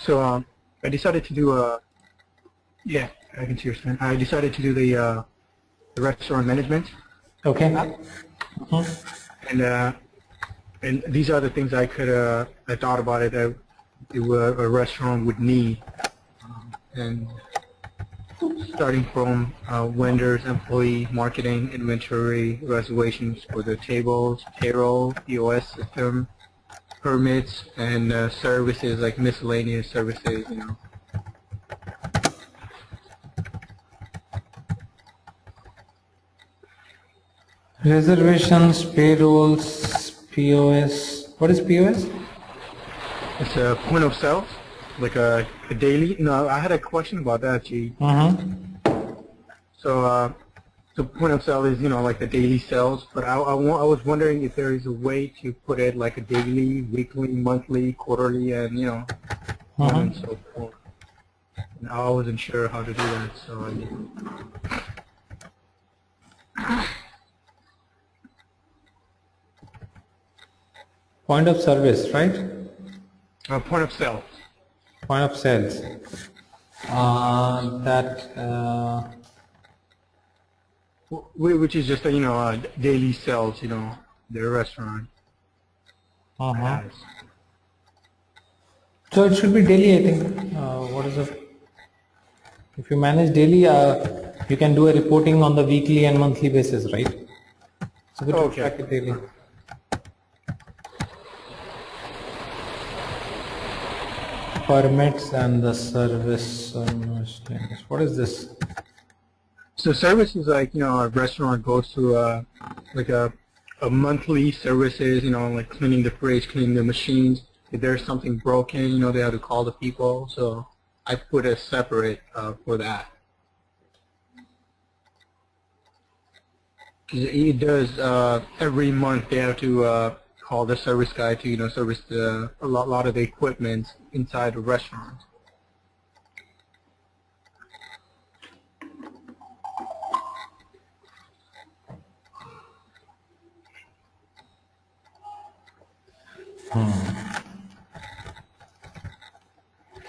So I decided to do yeah, I can see your screen. I decided to do the restaurant management. Okay. And these are the things I could I thought about it that a restaurant would need, and starting from vendors, employee, marketing, inventory, reservations for the tables, payroll, POS system, permits, and services like miscellaneous services, you know. Reservations, payrolls, POS. What is POS? It's a point of sales, like a daily. No, I had a question about that, G. So, so point of sale is, you know, like the daily sales, but I was wondering if there is a way to put it like a daily, weekly, monthly, quarterly, and, you know, on and so forth. And I wasn't sure how to do that, so I did. Point of service, right? Point of sale. Point of sales. Which is just, you know, daily sales, you know, the restaurant has. So it should be daily, I think. What is it? If you manage daily, you can do a reporting on the weekly and monthly basis, right? So good to track it daily. Permits and the service. What is this? So service is like, you know, a restaurant goes through like a monthly services, you know, like cleaning the fridge, cleaning the machines. If there's something broken, you know, they have to call the people. So I put a separate for that. It does every month. They have to call the service guy to, you know, service a lot of the equipment inside the restaurant.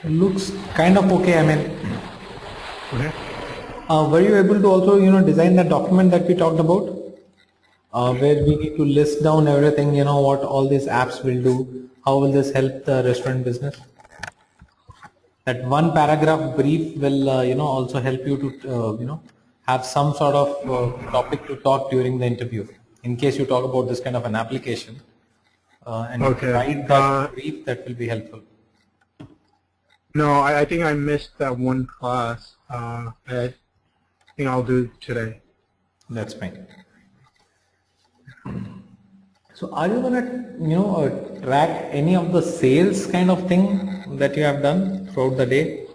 Looks kind of okay. I mean, Okay. were you able to also, you know, design that document that we talked about, where we need to list down everything, you know, what all these apps will do, how will this help the restaurant business? That one paragraph brief will, you know, also help you to, you know, have some sort of topic to talk during the interview. In case you talk about this kind of an application, and write that brief, that will be helpful. No, I think I missed that one class. I think I'll do it today. That's fine. So are you gonna, you know, track any of the sales kind of thing that you have done throughout the day?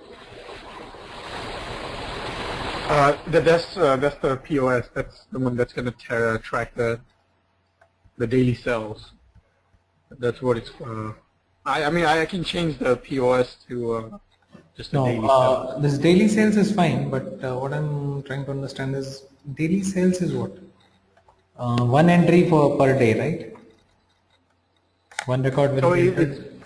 That's the POS. That's the one that's gonna track the daily sales. That's what it's. I mean, I can change the POS to just the daily sales. This daily sales is fine, but what I'm trying to understand is daily sales is what? One entry per day, right? One record will be entered.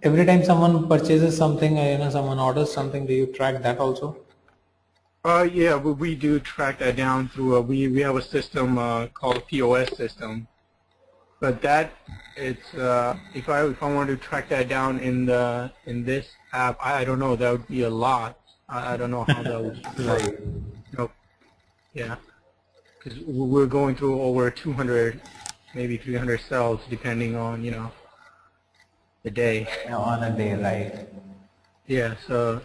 Every time someone purchases something, you know, someone orders something, do you track that also? Yeah, we do track that down through we have a system called POS system. But that it's if I want to track that down in this app, I don't know, that would be a lot. I don't know how that would right. No, yeah, because we're going through over 200, maybe 300 cells depending on, you know, the day. On a day, right? Yeah, so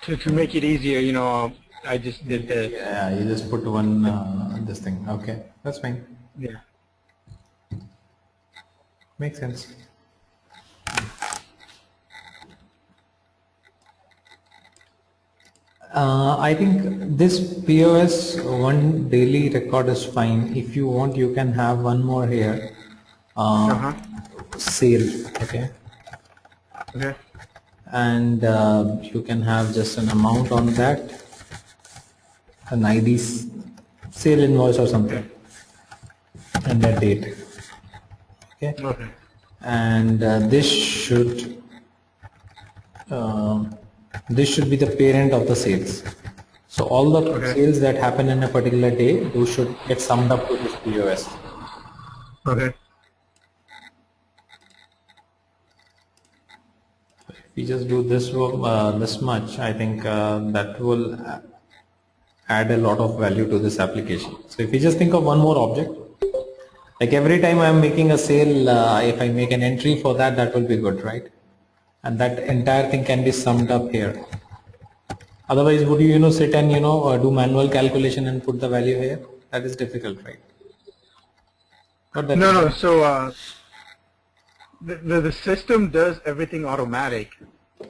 to make it easier, you know, I just did this. Yeah, you just put one this thing. Okay, that's fine. Yeah. Makes sense. I think this POS one daily record is fine. If you want, you can have one more here. Sale, okay? Okay. And you can have just an amount on that, an ID, sale invoice or something, and that date. Okay. Okay. and this should be the parent of the sales. So all the Okay. sales that happen in a particular day, those should get summed up to this POS. Okay. If we just do this much, I think that will add a lot of value to this application. So if you just think of one more object, like every time I'm making a sale, if I make an entry for that, that will be good, right? And that entire thing can be summed up here. Otherwise, would you sit and do manual calculation and put the value here? That is difficult, right? Not that No, no. difficult. So the system does everything automatic.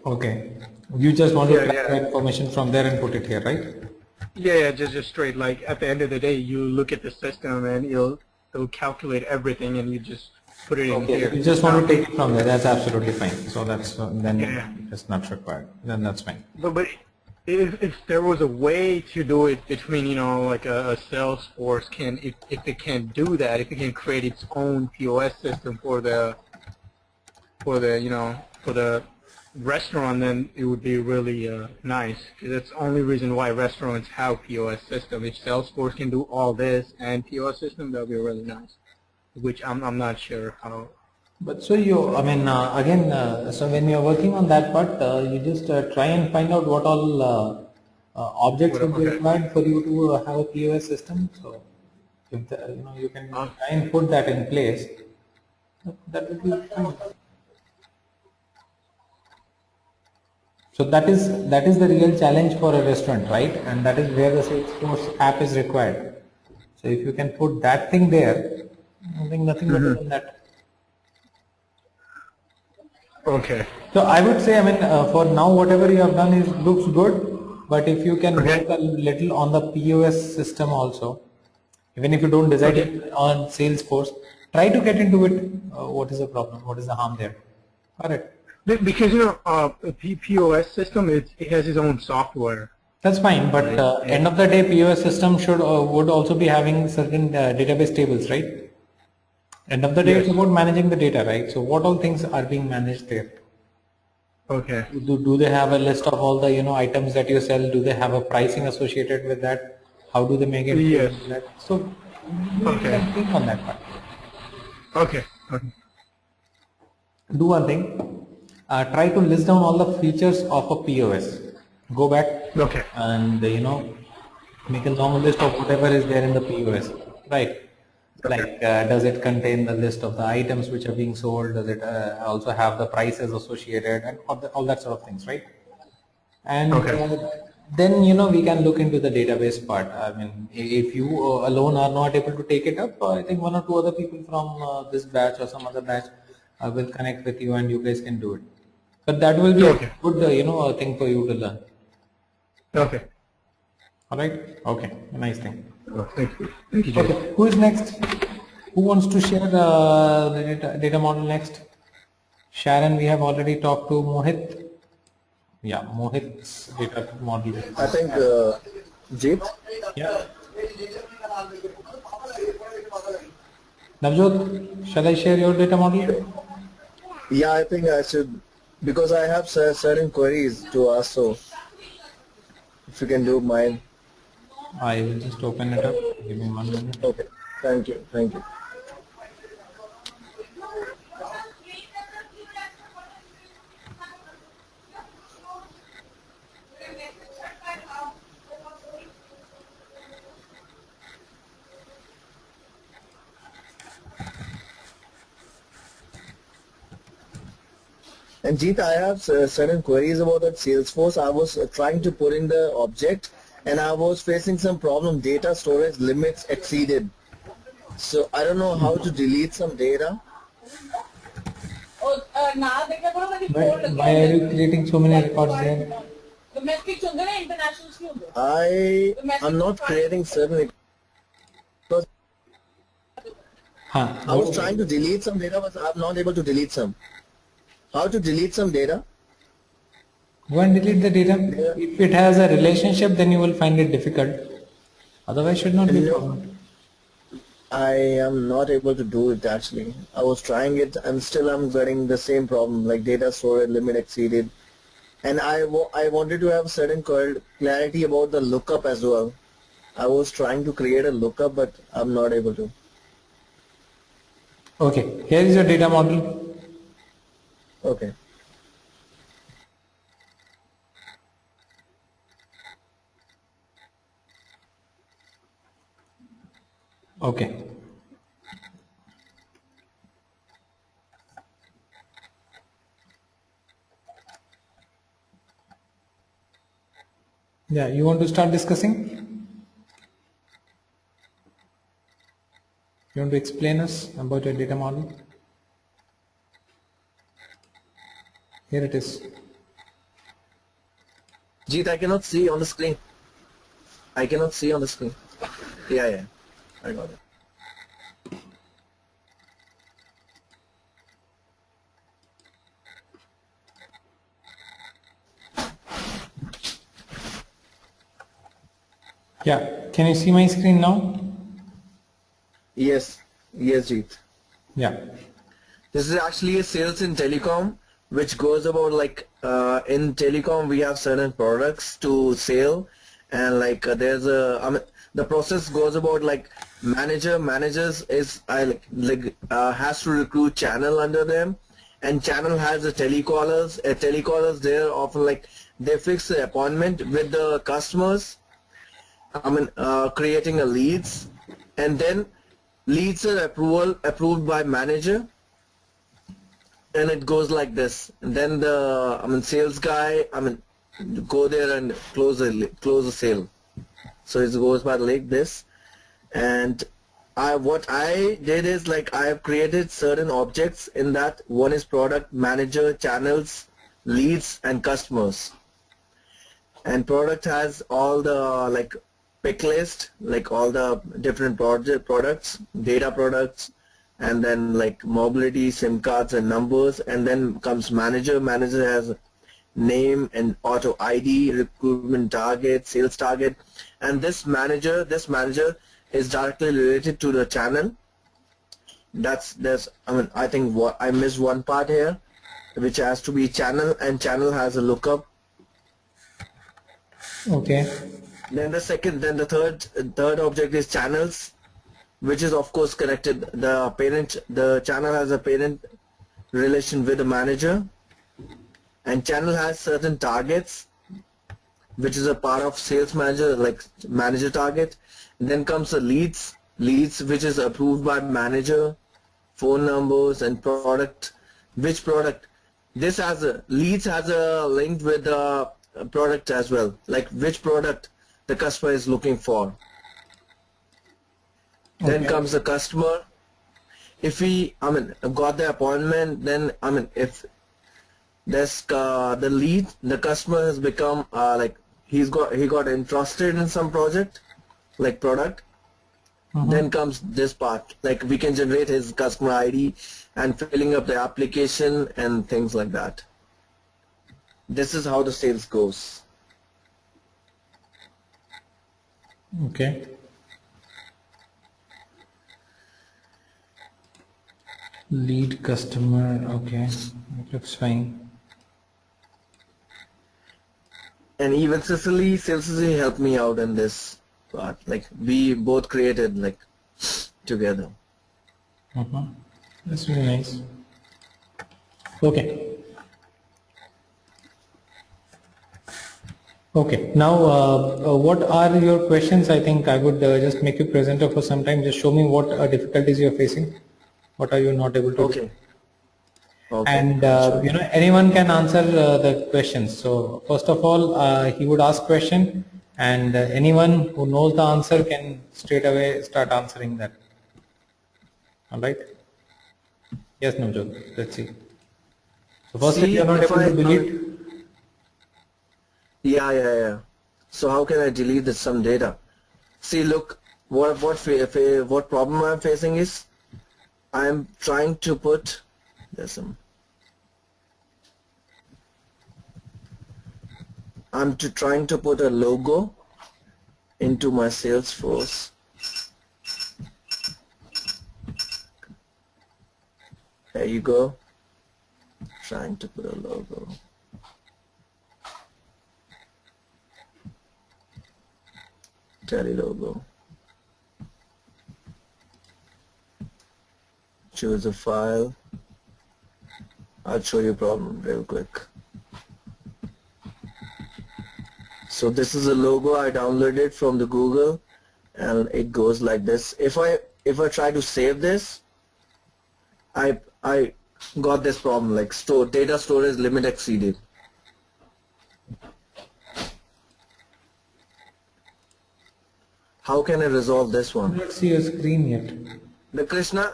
Okay. You just want to Yeah, grab yeah. that information from there and put it here, right? Yeah, just straight. Like at the end of the day, you look at the system and it'll calculate everything, and you just put it in Okay. here. You just want to take it from there. That's absolutely fine. So that's then Yeah. it's not required. Then that's fine. But if there was a way to do it between like a Salesforce if it can do that, if it can create its own POS system for the for the restaurant, then it would be really nice. 'Cause that's the only reason why restaurants have POS system. If Salesforce can do all this and POS system, that would be really nice. Which I'm not sure how. But so I mean, again, so when you're working on that part, you just try and find out what all objects will be Okay. required for you to have a POS system. So if you can try and put that in place, that will be fine. So that is the real challenge for a restaurant, right? And that is where the Salesforce app is required. So if you can put that thing there, I think nothing better than that. Okay. So I would say, I mean, for now, whatever you have done looks good. But if you can Okay. work a little on the POS system also, even if you don't decide it on Salesforce, try to get into it. What is the problem? What is the harm there? All right. Because the POS system it has its own software. That's fine, but end of the day, POS system would also be having certain database tables, right? End of the day, Yes. it's about managing the data, right? So what all things are being managed there? Okay. Do they have a list of all the items that you sell? Do they have a pricing associated with that? How do they make it? Yes. So you Okay. can think on that part. Okay. Okay. Do one thing. Try to list down all the features of a POS. Go back Okay. and make a long list of whatever is there in the POS, right? Like does it contain the list of the items which are being sold? Does it also have the prices associated and all that sort of things, right? And then we can look into the database part. I mean, if you alone are not able to take it up, I think one or two other people from this batch or some other batch will connect with you and you guys can do it. But that will be a good thing for you to learn. Okay. All right. Okay. Nice thing. Oh, thank you. Thank you, Jay. Okay. Who is next? Who wants to share the data model next? Sharon, we have already talked to Mohit. Yeah, Mohit's data model. I think Jeet. Yeah. Navjot, shall I share your data model? Yeah, I think I should, because I have certain queries to ask, so if you can do mine. I will just open it up. Give me 1 minute. Okay, thank you, thank you. And Jeet, I have certain queries about that Salesforce. I was trying to put in the object and I was facing some problem. Data storage limits exceeded. So I don't know how to delete some data. Why are you creating so many records there? I am not creating certain, because I was trying to delete some data, but I'm not able to delete some. How to delete some data? Go and delete the data. If it has a relationship, then you will find it difficult. Otherwise, should not be a problem. I am not able to do it actually. I was trying it and still I'm getting the same problem, like data storage limit exceeded. And I wanted to have certain clarity about the lookup as well. I was trying to create a lookup, but I'm not able to. Okay, here is your data model. Okay. Okay. Yeah, you want to start discussing? You want to explain us about your data model? Here it is. Jeet, I cannot see on the screen. I cannot see on the screen. Yeah, yeah. I got it. Yeah, can you see my screen now? Yes. Yes, Jeet. Yeah. This is actually a sales in telecom, which goes about like in telecom we have certain products to sell, and like there's a I mean the process goes about like managers is has to recruit channel under them, and channel has a telecallers. Telecallers they're often like they fix the appointment with the customers. Creating a leads, and then leads are approved by manager, and it goes like this. And then the sales guy go there and close the sale. So it goes by like this. And what I did is like I have created certain objects in that. One is product, manager, channels, leads, and customers. And product has all the like pick list, like all the different products, data products, and then like mobility, SIM cards and numbers. And then comes manager. Manager has name and auto ID, recruitment target, sales target. And this manager is directly related to the channel. I think what I missed one part here, which has to be channel, and channel has a lookup. Okay. Then the third object is channels, which is of course connected. The channel has a parent relation with the manager, and channel has certain targets, which is a part of sales manager, like manager target. And then comes the leads, which is approved by manager, phone numbers and product. Which product? This has a leads has a link with the product as well, like which product the customer is looking for. Then comes the customer. If he got the appointment, then if there's the lead, the customer has become like he got interested in some project, like product. Then comes this part, like we can generate his customer ID and filling up the application and things like that. This is how the sales goes. Okay. Lead customer. Okay. It looks fine. And even Cecily helped me out in this part. Like we both created like together. That's really nice. Okay. Okay. Now, what are your questions? I think I would just make you presenter for some time. Just show me what difficulties you're facing. What are you not able to do? Okay. Okay. And anyone can answer the questions. So first of all, he would ask question, and anyone who knows the answer can straight away start answering that. All right. Yes, Navjot. Let's see. So first, if See, you're not if able to delete. Yeah. So how can I delete some data? See, look, what problem I'm facing is I'm trying to put trying to put a logo into my Salesforce. There you go. Trying to put a logo. Tele logo. Choose a file. I'll show you a problem real quick. So this is a logo I downloaded from the Google, and it goes like this. If I try to save this, I got this problem like data storage limit exceeded. How can I resolve this I one? don't see your screen yet. The Krishna.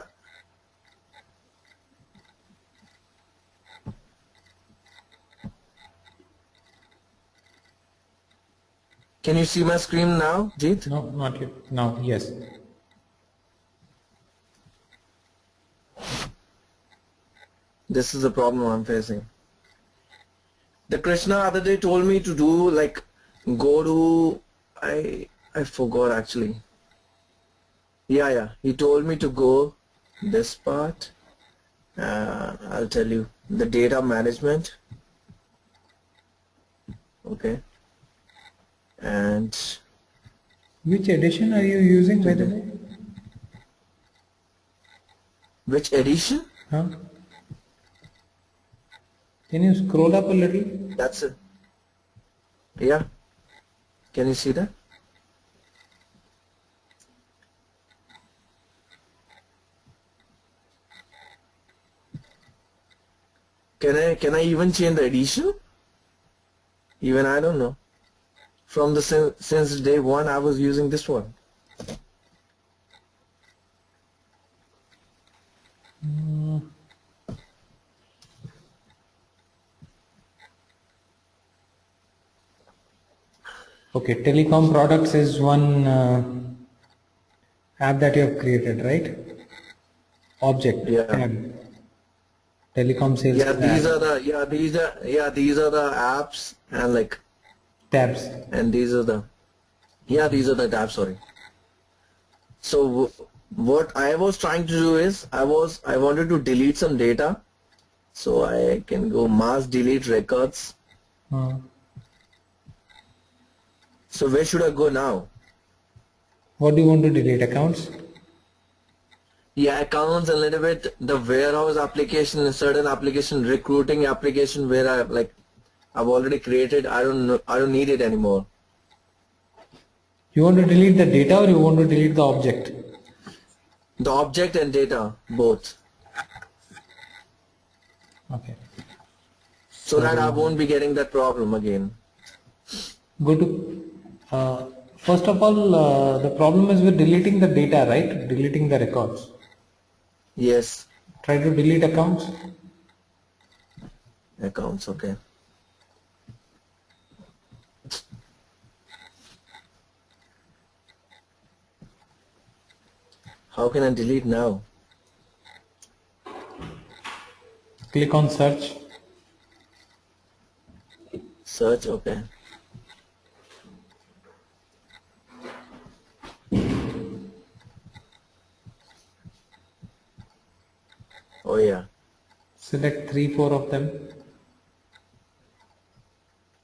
Can you see my screen now, Jeet? No, not yet. Now, yes. This is the problem I'm facing. The Krishna other day told me to do like go to I forgot actually. Yeah. He told me to go this part. I'll tell you the data management. Okay. And Which edition are you using, by the way? which edition? Huh? Can you scroll up a little? That's it. Yeah. Can you see that? Can I even change the edition? Even I don't know. From the since day one I was using this one. Okay, telecom products is one app that you have created, right? Object, Yeah. tab. Telecom sales Yeah, these tab. are the these are the apps and like Tabs. and these are the tabs, sorry. So what I was trying to do is I wanted to delete some data, so I can go mass delete records. So where should I go now? What do you want to delete? Accounts? Yeah, accounts a little bit, the warehouse application, certain application, recruiting application where I've already created. I don't need it anymore. You want to delete the data or you want to delete the object? The object and data, both. Okay. So that I won't be getting that problem again. Go to, first of all, the problem is with deleting the data, right? Deleting the records. Yes. Try to delete accounts. Accounts, okay. How can I delete now? Click on search. Search, okay. Oh yeah. Select 3-4 of them.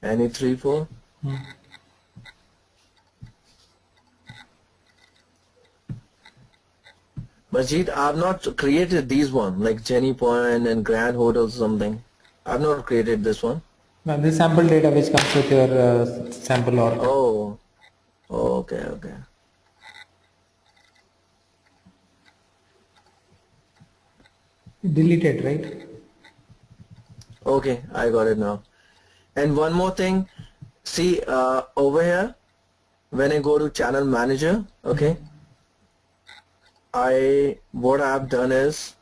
Any 3-4? Majid, I've not created these one like Jenny Point and Grand Hotel something. I've not created this one. Now this sample data which comes with your sample org. Oh, okay. Delete it, right? Okay, I got it now. And one more thing, see over here, when I go to channel manager, okay, what I've done is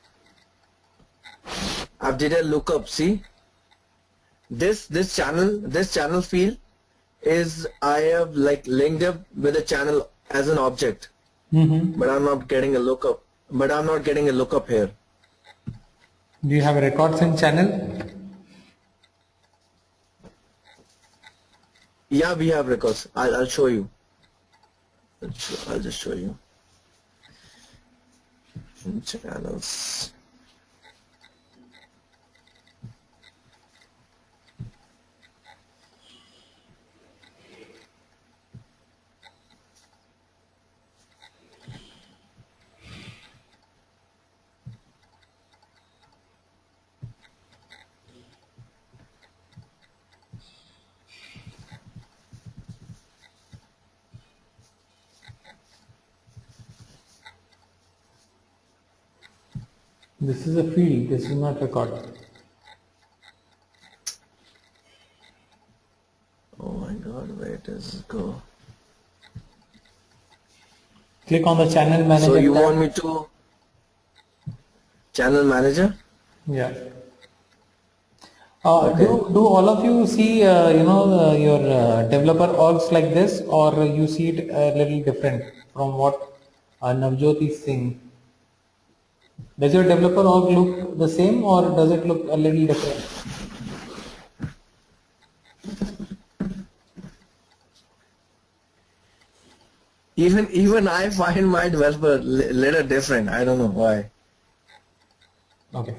I've did a lookup. See, this channel field is I have like linked up with a channel as an object, but I'm not getting a lookup. But I'm not getting a lookup here. Do you have records in channel? Yeah, we have records. I'll show you. I'll just show you. Channels. This is a field. This is not record. Oh my God, where does it go? Click on the channel manager. So you tab. want me to channel manager? Yeah. Okay. Do all of you see your developer orgs like this, or you see it a little different from what Navjot is seeing? Does your developer org look the same, or does it look a little different? Even I find my developer little different. I don't know why. Okay.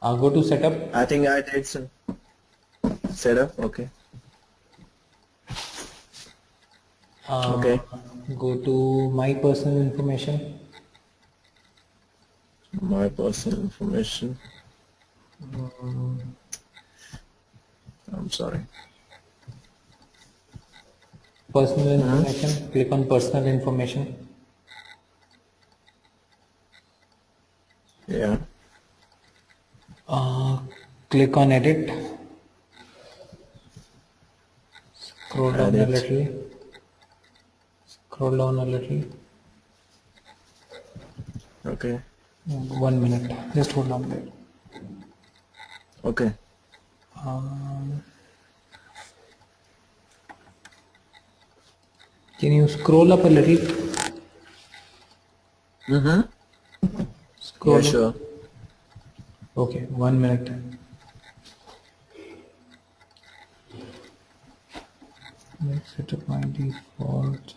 Go to setup. I think I did some setup. Okay. Okay. Go to my personal information. My personal information. I'm sorry. Personal information. Click on personal information. Yeah. Click on edit. Scroll down a Edit. little. Scroll down a little. Okay. 1 minute. Just hold on there. Okay. Can you scroll up a little? Mm-hmm. Scroll Yeah, up. sure. Okay, 1 minute. Let's set up my default.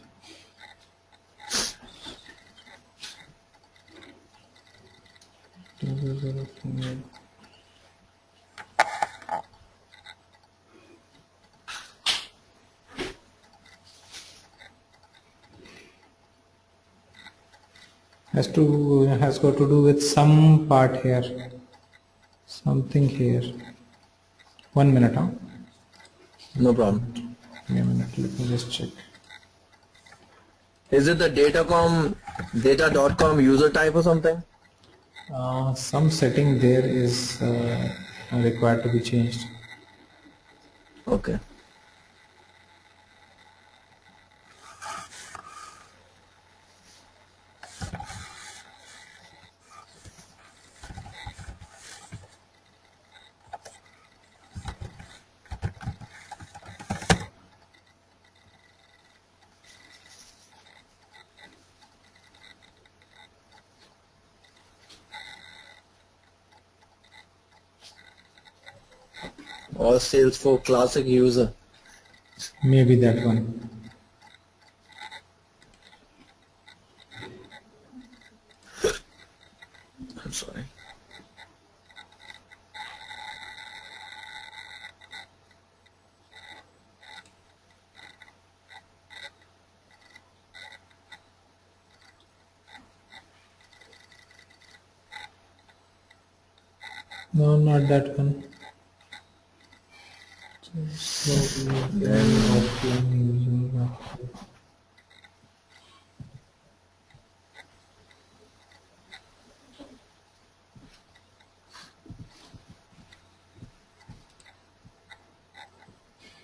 Has got to do with some part here, something here. 1 minute, huh? No problem. Give me a minute. Let me just check. Is it the data.com user type or something? Some setting there is required to be changed. Okay. Or Salesforce classic user. Maybe that one. I'm sorry. No, not that one.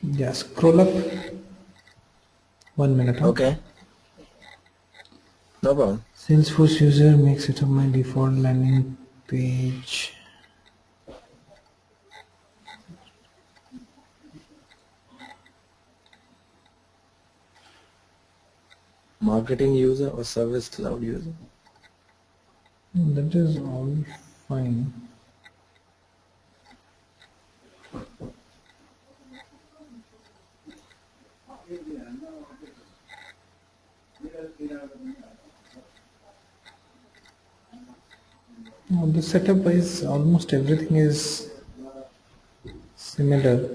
Yeah, scroll up. 1 minute, huh? Okay. No problem. Salesforce user makes it my default landing page. Marketing user or service cloud user? That is all fine. No, the setup is almost everything is similar.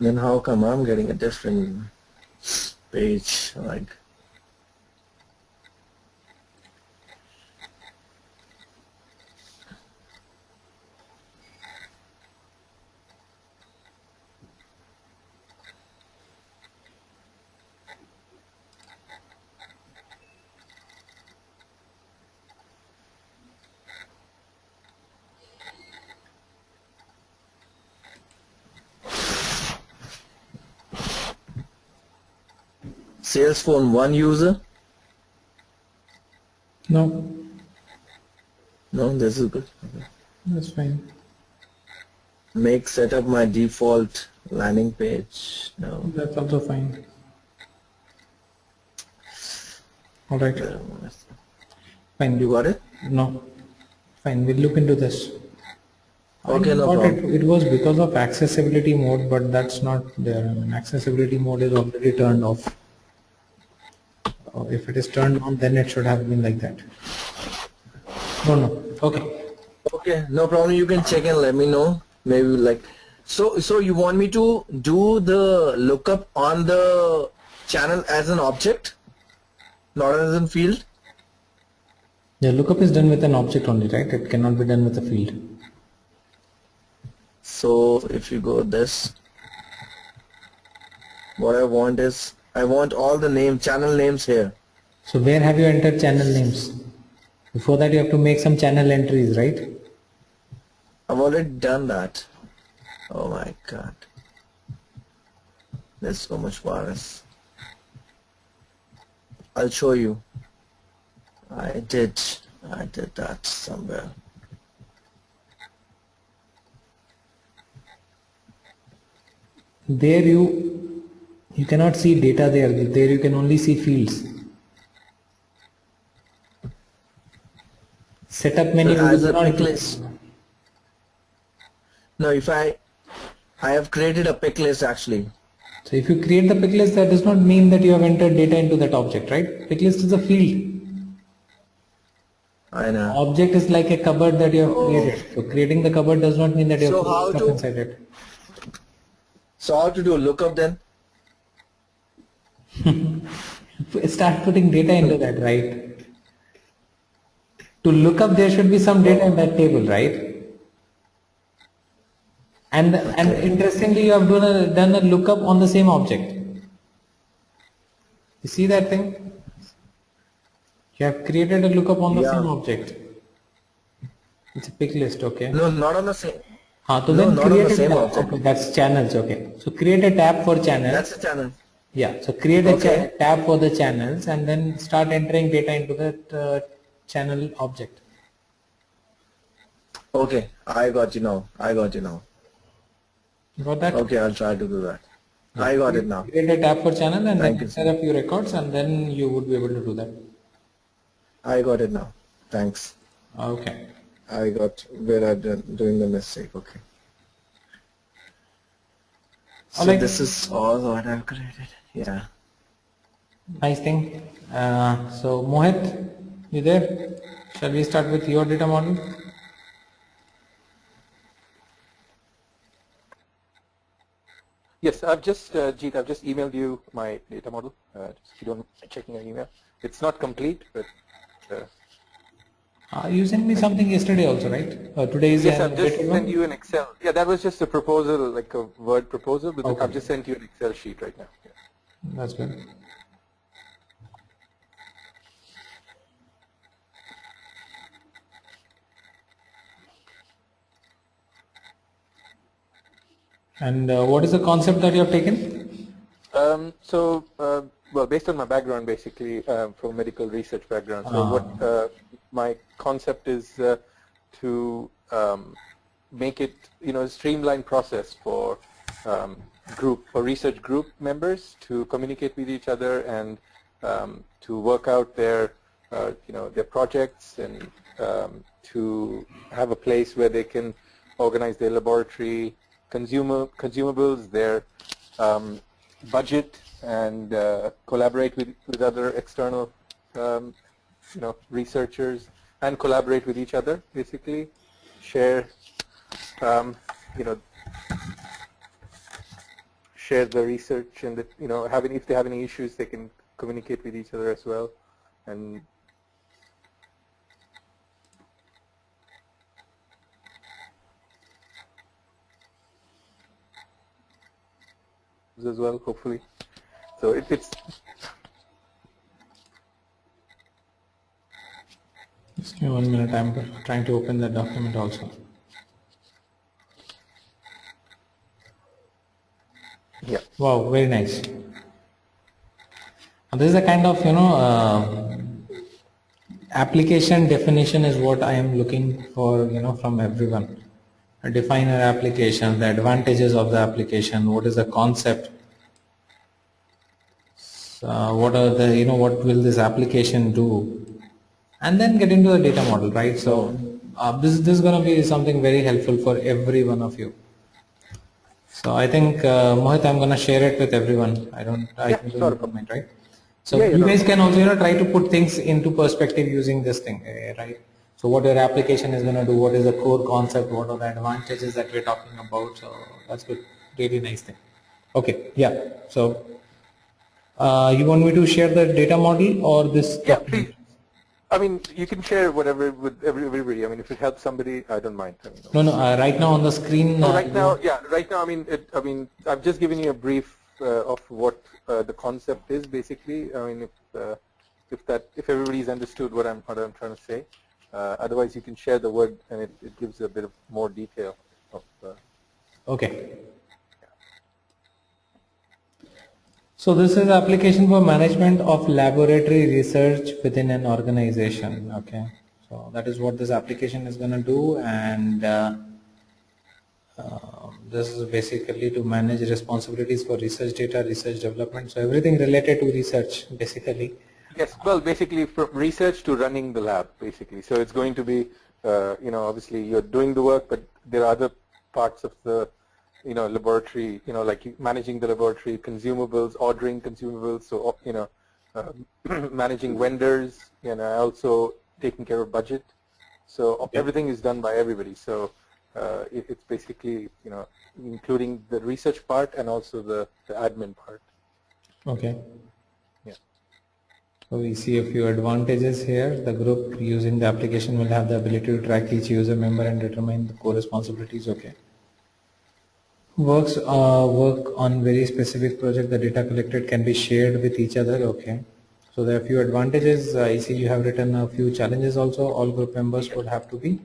Then how come I'm getting a different page? Like, sales phone 1 user. No, No, this is good. Okay. that's fine. Make setup my default landing page. No. That's also fine. All right. Fine. You got it? No. Fine. We'll look into this. I Okay, no thought problem. it was because of accessibility mode, but that's not there. I mean, accessibility mode is already turned off. If it is turned on, then it should have been like that. No, no. Okay. Okay, no problem. You can check and let me know. Maybe like so you want me to do the lookup on the channel as an object, not as a field? The lookup is done with an object only, right? It cannot be done with a field. So if you go this, what I want is I want all the channel names here. So where have you entered channel names? Before that you have to make some channel entries, right? I've already done that. Oh my god. There's so much virus. I'll show you. I did that somewhere. There you cannot see data there. There you can only see fields. Setup menu So as will a not pick list. No, if I have created a pick list actually. So if you create the pick list, that does not mean that you have entered data into that object, right? Pick list is a field. I know. Object is like a cupboard that you have Oh. created. So creating the cupboard does not mean that you have So put how stuff to inside it. so how to do lookup then? Start putting data into that, right? To look up, there should be some data in that table, right? And interestingly, you have done a lookup on the same object. You see that thing? You have created a lookup on the Yeah. same object. It's a pick list, okay? No, not on the same. So No, then not on create the a same tab. object. Okay, that's channels, okay. So create a tab for channels. That's the channel. Yeah, so create a Okay. tab for the channels and then start entering data into that channel object. Okay, I got you now. I got you now. You got that? Okay, I'll try to do that. I got it now. Create a tab for channel and Thank then you. set a few records and then you would be able to do that. I got it now. Thanks. Okay. I got where I'm doing the mistake. Okay. So Alright. this is all what I've created. Yeah. Nice thing. So Mohit, you there? Shall we start with your data model? Yes, I've just, Jeet, I've just emailed you my data model. Just if you don't mind checking your email. It's not complete, but You sent me something yesterday also, right? Today is yes, the I've just updated sent one? you an Excel. Yeah, that was just a proposal, like a Word proposal, but Okay. I've just sent you an Excel sheet right now. Yeah. That's good. And what is the concept that you have taken? Well, based on my background, basically, from a medical research background. So what my concept is to make it, a streamlined process for research group members to communicate with each other and to work out their, their projects and to have a place where they can organize their laboratory consumables, their budget, and collaborate with other external researchers and collaborate with each other, basically share share the research and if they have any issues they can communicate with each other as well, and as well, hopefully. So it's Just give me 1 minute, I'm trying to open the document also. yeah. Wow, very nice. This is a kind of, application definition is what I am looking for, from everyone. Define our application, the advantages of the application, what is the concept, what are the, what will this application do, and then get into the data model, right? So this is going to be something very helpful for every one of you. So I think Mohit, I'm going to share it with everyone. I think you don't mind, right? So you guys can also try to put things into perspective using this thing, right? So what your application is going to do, what is the core concept, what are the advantages that we're talking about. So that's good, really nice thing. Okay, yeah. So you want me to share the data model or this document? Please. I mean, you can share whatever with everybody. I mean, if it helps somebody, I don't mind. I mean, No, right now on the screen. right now, I mean, I've just given you a brief of what the concept is, basically. I mean, if everybody's understood what I'm trying to say, otherwise you can share the word, and it gives a bit of more detail of. Okay. So this is application for management of laboratory research within an organization. Okay, so that is what this application is going to do, and this is basically to manage responsibilities for research data, research development. So everything related to research, basically. Yes, well, basically from research to running the lab, basically. So it's going to be, obviously you're doing the work, but there are other parts of the laboratory, like managing the laboratory, consumables, ordering consumables, so, managing vendors, also taking care of budget. So everything is done by everybody. So it's basically, including the research part and also the admin part. Okay. Yeah. So we see a few advantages here. The group using the application will have the ability to track each user member and determine the core responsibilities. Okay. Work on very specific project. The data collected can be shared with each other. Okay. So there are a few advantages. I see you have written a few challenges also. All group members would have to be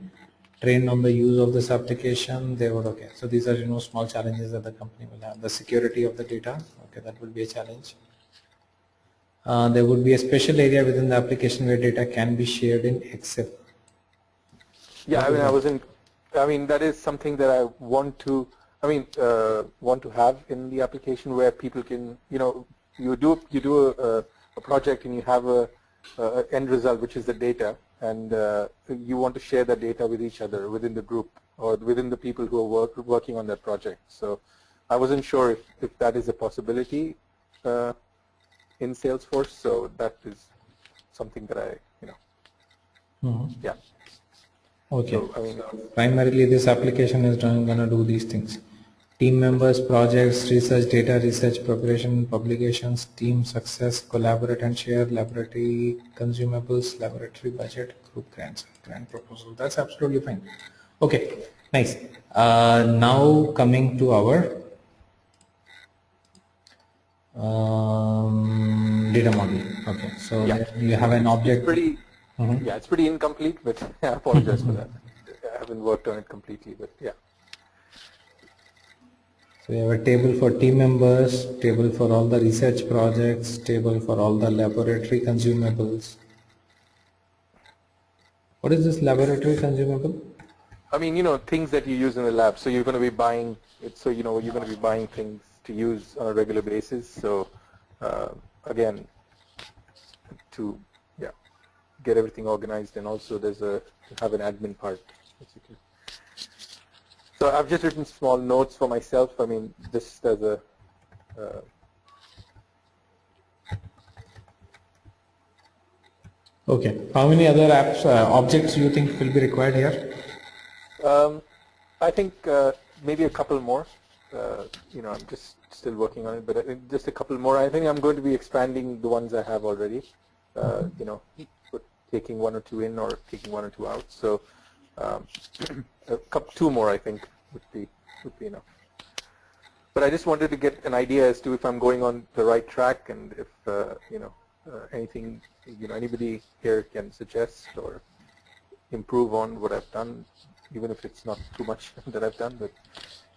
trained on the use of this application. They would, okay. So these are, small challenges that the company will have. The security of the data. Okay, that will be a challenge. There would be a special area within the application where data can be shared in Excel. Yeah, I mean, that is something that I want to have in the application where people can, you do a project and you have a end result, which is the data, and you want to share that data with each other within the group or within the people who are working on that project. So I wasn't sure if that is a possibility in Salesforce. So that is something that I, yeah. Okay. So, I mean, primarily this application is going to do these things. Team members, projects, research data, research preparation, publications, team success, collaborate and share, laboratory consumables, laboratory budget, group grants, grant proposal. That's absolutely fine. Okay, nice. Now coming to our data model. Okay, so you have an object. Yeah, it's pretty incomplete, but I apologize for that. I haven't worked on it completely, but yeah. So we have a table for team members, table for all the research projects, table for all the laboratory consumables. What is this laboratory consumable? I mean, things that you use in the lab. So you're going to be buying it. So, you're going to be buying things to use on a regular basis. So, again, to get everything organized, and also have an admin part, basically. So I've just written small notes for myself. I mean, just as a okay. How many other apps objects do you think will be required here? I think maybe a couple more. I'm just still working on it, but just a couple more. I think I'm going to be expanding the ones I have already. Taking one or two in or taking one or two out. So two more, I think, would be enough. But I just wanted to get an idea as to if I'm going on the right track, and if anything anybody here can suggest or improve on what I've done, even if it's not too much that I've done. But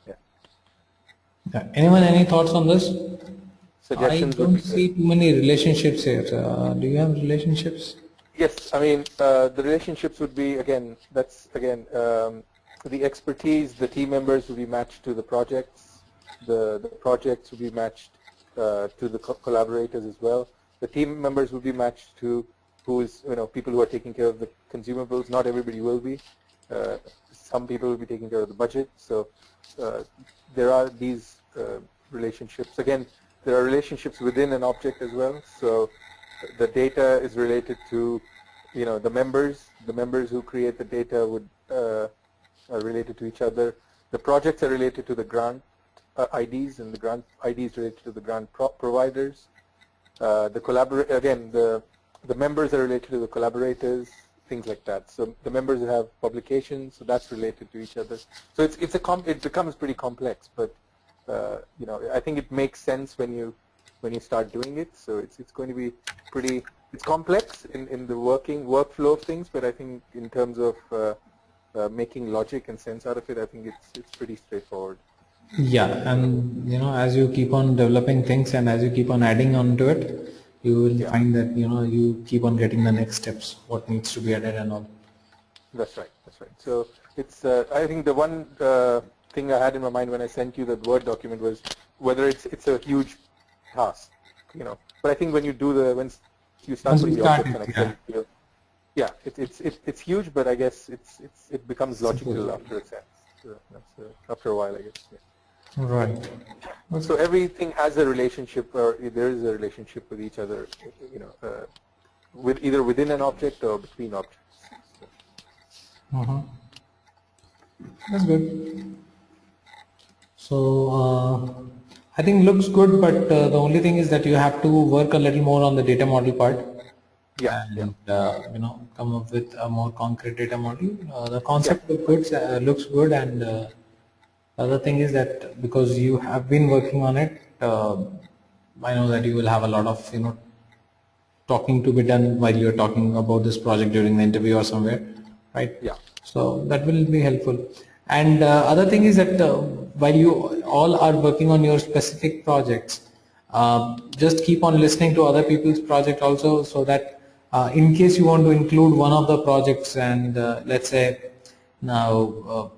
yeah. Anyone, any thoughts on this? Suggestions would don't be see good. too many relationships here. Do you have relationships? Yes, I mean, the relationships would be, again, that's, again, the expertise, the team members would be matched to the projects, the projects would be matched to the collaborators as well. The team members would be matched to who is, people who are taking care of the consumables. Not everybody will be. Some people will be taking care of the budget. So there are these relationships. Again, there are relationships within an object as well. So the data is related to, the members. The members who create the data would are related to each other. The projects are related to the grant IDs, and the grant IDs related to the grant providers. The members are related to the collaborators, things like that. So the members have publications, so that's related to each other. So it becomes pretty complex, but I think it makes sense when you start doing it. So it's going to be it's complex in the workflow of things, but I think in terms of making logic and sense out of it, I think it's pretty straightforward. Yeah, and as you keep on developing things and as you keep on adding on to it, you will find that you keep on getting the next steps, what needs to be added and all. That's right. That's right. So it's I think the one thing I had in my mind when I sent you that Word document was whether it's a huge task, But I think when you when you start putting the objects on Excel, it's huge, but I guess it becomes logical after a sense. After a while, I guess. Yeah. Right. So everything has a relationship, or there is a relationship with each other, with either within an object or between objects. So. That's good. So I think looks good, but the only thing is that you have to work a little more on the data model part. And come up with a more concrete data model. The concept looks good, and the other thing is that because you have been working on it, I know that you will have a lot of talking to be done while you're talking about this project during the interview or somewhere, right? Yeah. So that will be helpful. And other thing is that while you all are working on your specific projects, just keep on listening to other people's project also, so that in case you want to include one of the projects, and let's say now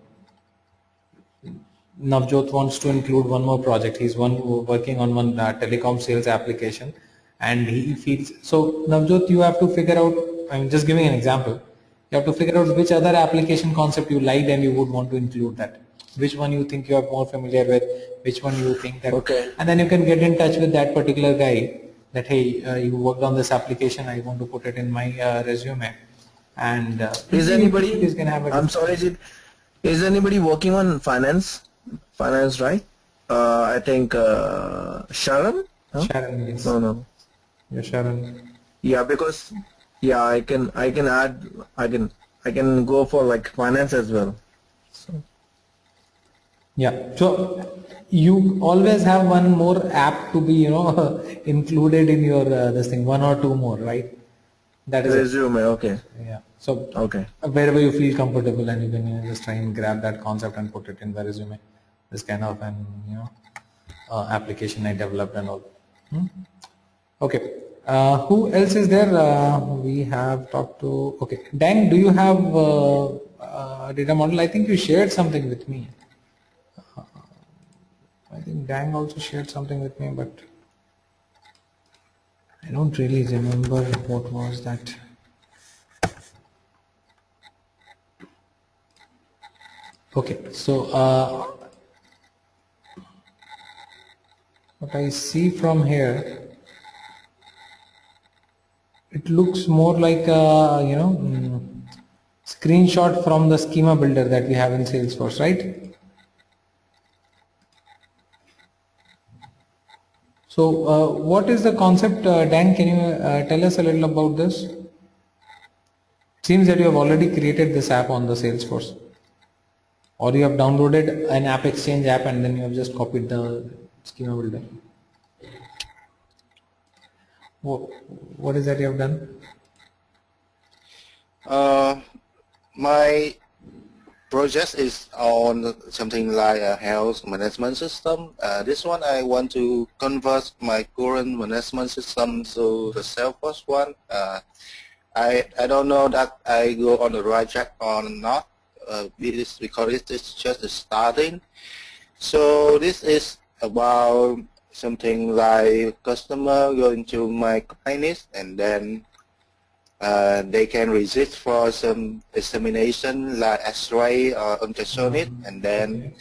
Navjot wants to include one more project. He's working on one telecom sales application, and he feels so. Navjot, you have to figure out. I'm just giving an example. You have to figure out which other application concept you liked and you would want to include that. Which one you think you are more familiar with, which one you think that, and then you can get in touch with that particular guy that, hey, you worked on this application, I want to put it in my resume. And is anybody, I'm sorry, is anybody working on finance, right? I think Sharon? Huh? Sharon, yes. No. Yeah, Sharon. Yeah, because I can go for like finance as well. So. Yeah, so you always have one more app to be included in your this thing, one or two more, right? That is resume. Okay. Yeah. So wherever you feel comfortable, and you can just try and grab that concept and put it in the resume. This kind of an application I developed and all. Okay. Who else is there? We have talked to. Okay, Dan, do you have a data model? I think you shared something with me. I think Dan also shared something with me, but I don't really remember what was that. Okay, so what I see from here, it looks more like a screenshot from the schema builder that we have in Salesforce, right? So what is the concept, Dan? Can you tell us a little about this? Seems that you have already created this app on the Salesforce, or you have downloaded an App Exchange app and then you have just copied the schema builder. What is that you have done? project is on something like a health management system. This one I want to convert my current management system to the Salesforce one. I don't know that I go on the right track or not. Because it's just the starting. So this is about something like customer going to my clinic and then they can register for some examination like X-ray or ultrasonic, and then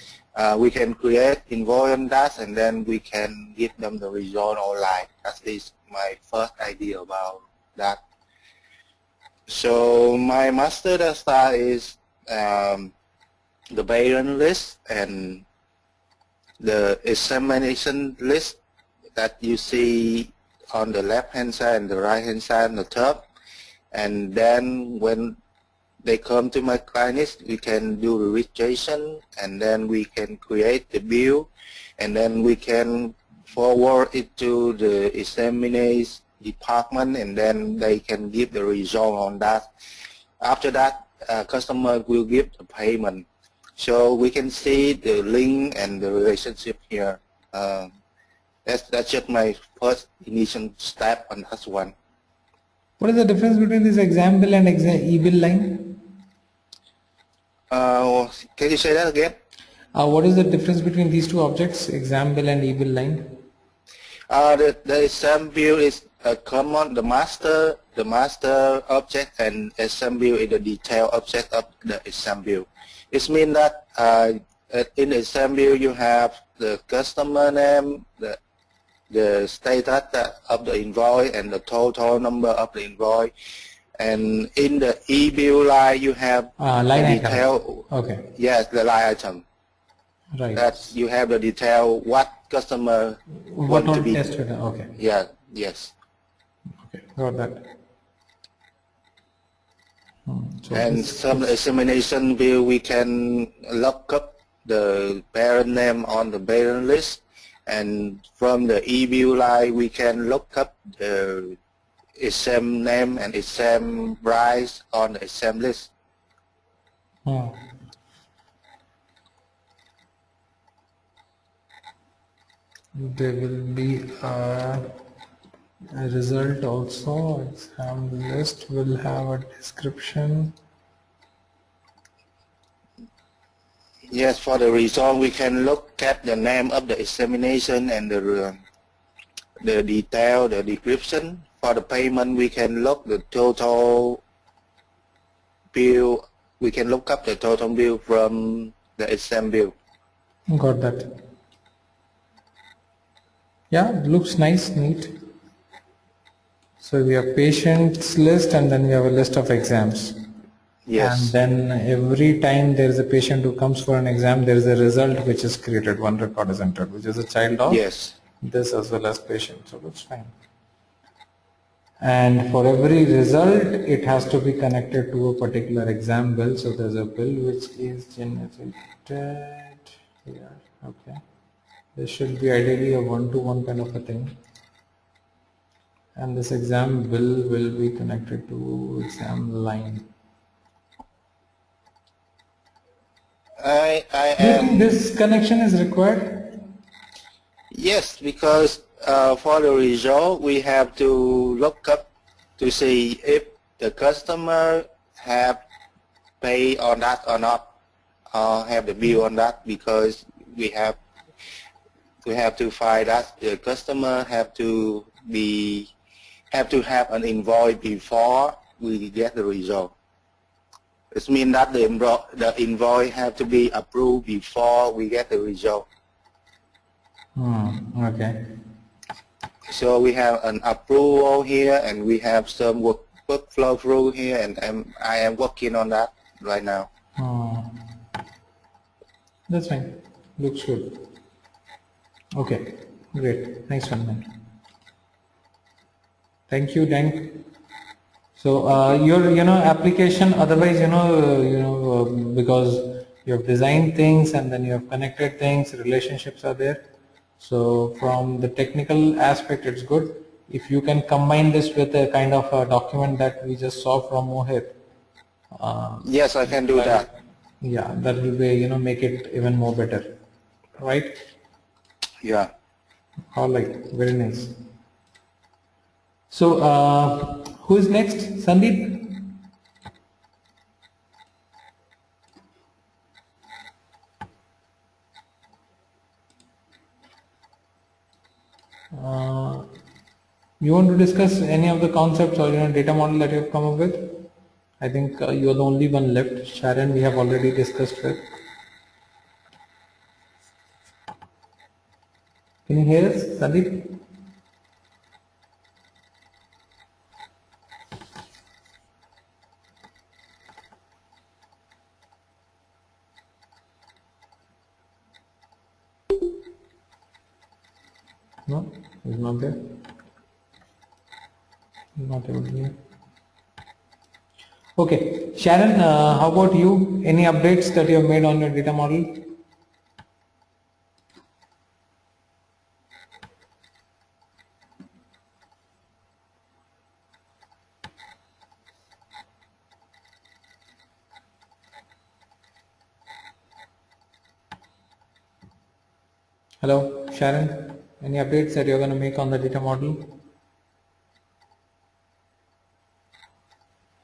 we can create invoice on that, and then we can give them the result online. That is my first idea about that. So my master data is the patient list and the examination list that you see on the left hand side and the right hand side on the top. And then when they come to my clinic, we can do the registration, and then we can create the bill, and then we can forward it to the examination department, and then they can give the result on that. After that, customer will give the payment. So we can see the link and the relationship here. That's just my first initial step on that one. What is the difference between this exam bill and e-bill line? Can you say that again? What is the difference between these two objects, exam bill and e-bill line? The exam bill is common, the master object, and exam bill is the detail object of the exam bill. It means that in the exam bill you have the customer name, the status of the invoice, and the total number of the invoice. And in the e-bill line you have line the item. detail. Okay. Yes, the line item. Right. That you have the detail what customer want to be tested. Okay. Yeah. Yes. Okay. Got that. So And some examination bill, we can look up the parent name on the parent list, and from the e-bill line we can look up the exam name and exam price on the exam list. There will be a result also. Exam list will have a description. Yes, for the result we can look at the name of the examination and the detail, the description. For the payment we can look the total bill. We can look up the total bill from the exam bill. Got that. Yeah, looks nice, neat. So we have patients list, and then we have a list of exams. Yes. And then every time there is a patient who comes for an exam, there is a result which is created, one record is entered, which is a child of Yes. this as well as patient. So that's fine. And for every result, it has to be connected to a particular exam bill. So there's a bill which is generated here. Okay. There should be ideally a one-to-one kind of a thing. And this exam bill will be connected to exam line. Do you think this connection is required? Yes, because for the result we have to look up to see if the customer have paid on that or not, or have the bill on that, because we have to find that the customer have to have an invoice before we get the result. It means that the invoice have to be approved before we get the result. Okay. So we have an approval here, and we have some workflow through here, and I am working on that right now. That's fine. Looks good. Okay, great. Nice one, man. Thank you, Dank. So your application, otherwise because you have designed things and then you have connected things, relationships are there. So from the technical aspect, it's good. If you can combine this with a kind of a document that we just saw from Mohit. Yes, I can do that. Yeah, that will be, make it even more better, right? Yeah. All right, very nice. So, who is next? Sandeep? You want to discuss any of the concepts or data model that you have come up with? I think you are the only one left. Sharon, we have already discussed with. Can you hear us, Sandeep? No, he's not there. Not able to hear. Okay, Sharon, how about you? Any updates that you have made on your data model? Hello, Sharon. Any updates that you're going to make on the data model?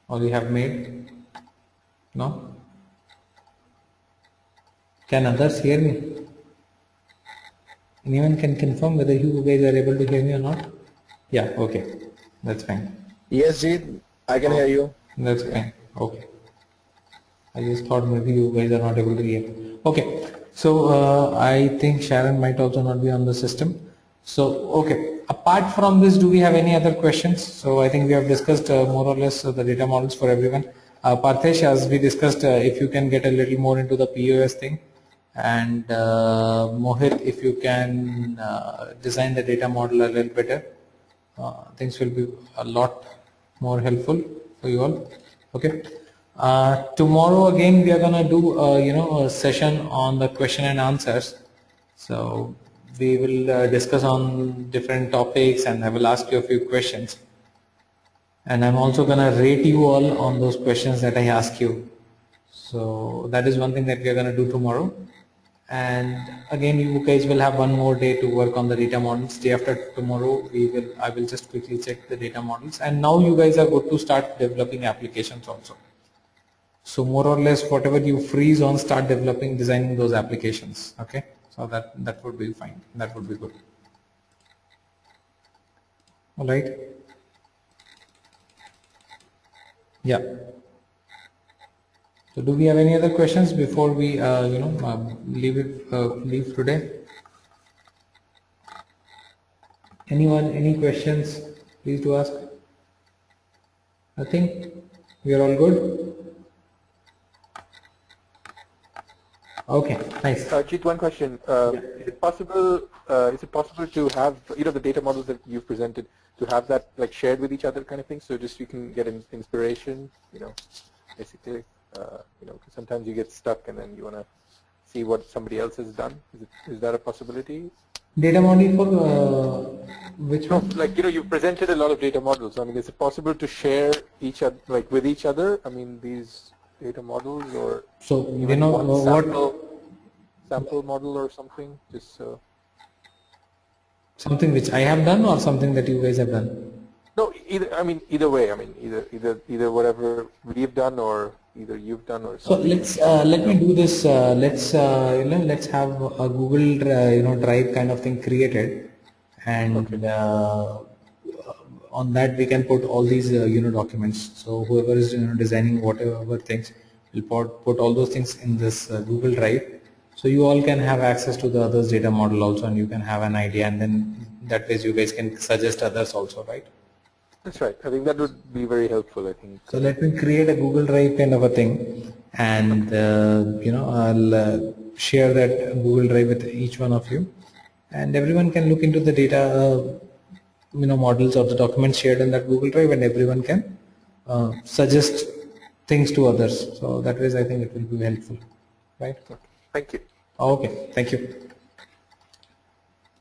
Or you have made? No? Can others hear me? Anyone can confirm whether you guys are able to hear me or not? Yeah, okay. That's fine. Yes, Jeet, I can hear you. That's fine. Okay. I just thought maybe you guys are not able to hear. Okay. So I think Sharon might also not be on the system. So okay. Apart from this, do we have any other questions? So I think we have discussed more or less the data models for everyone. Parthesh, as we discussed, if you can get a little more into the POS thing, and Mohit, if you can design the data model a little better, things will be a lot more helpful for you all. Okay. Tomorrow again we are gonna do a session on the question and answers. So we will discuss on different topics, and I will ask you a few questions. And I'm also gonna rate you all on those questions that I ask you. So that is one thing that we are gonna do tomorrow. And again, you guys will have one more day to work on the data models. Day after tomorrow, I will just quickly check the data models, and now you guys are good to start developing applications also. So more or less, whatever you freeze on, start developing, designing those applications. Okay, so that would be fine. That would be good. All right. Yeah. So do we have any other questions before we leave today? Anyone, any questions? Please do ask. Nothing? We are all good? Okay, nice. Jeet, one question. Is it possible? Is it possible to have the data models that you've presented to have that like shared with each other kind of thing? So just you can get inspiration. Basically, 'cause sometimes you get stuck and then you want to see what somebody else has done. Is that a possibility? Data model for which one? Like you've presented a lot of data models. I mean, is it possible to share each other with each other? I mean, these data models, or so even one sample model or something, just so. Something which I have done or something that you guys have done? No, either. I mean, either way. I mean, either whatever we've done or either you've done or So something. let's let me do this. Let's let's have a Google Drive kind of thing created, and Okay. on that we can put all these documents. So whoever is designing whatever things will put all those things in this Google Drive. So you all can have access to the others data model also, and you can have an idea, and then that way you guys can suggest others also, right? That's right. I think that would be very helpful. I think. So let me create a Google Drive kind of a thing, and I'll share that Google Drive with each one of you, and everyone can look into the data models or the documents shared in that Google Drive, and everyone can suggest things to others. So that way I think it will be helpful, right? Okay. Thank you. Okay, thank you.